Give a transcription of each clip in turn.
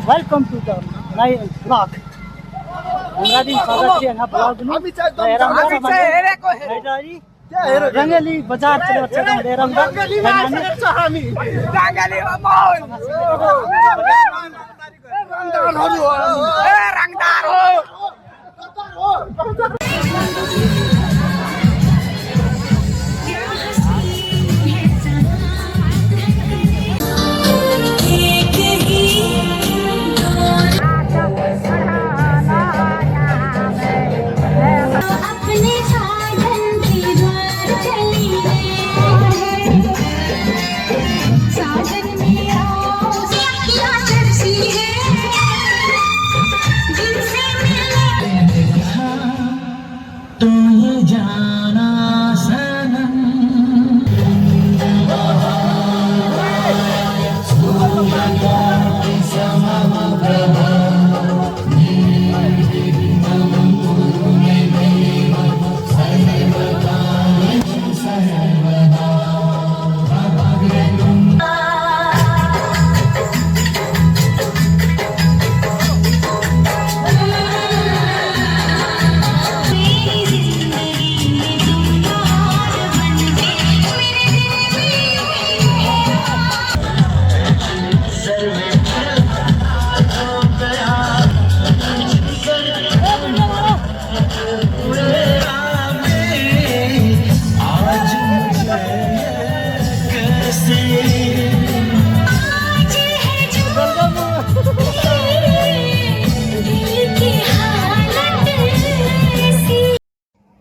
Welcome to the night vlog. हमरा दिन स्वागत छ यहाँ ब्लॉग में। रंगेली बाजार चलो छ रंगेली रंगदार हो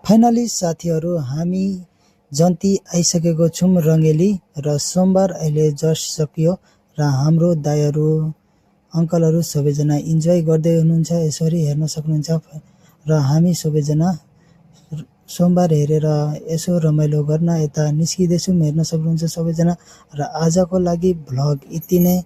फाइनली साथीहरु हामी जन्ती आइसकेको छौं रंगेली र सोमबार अहिले जस्ट सकियो र हाम्रो दाइहरु अंकलहरु सबैजना इन्जोय गर्दै हुनुहुन्छ यसरी हेर्न सक्नुहुन्छ र हामी सबैजना सोमबार हेरेर यसो रमाइलो गर्न यता निस्किदै छौं हेर्न सक्नुहुन्छ सबैजना र आजको लागि भ्लग यति नै।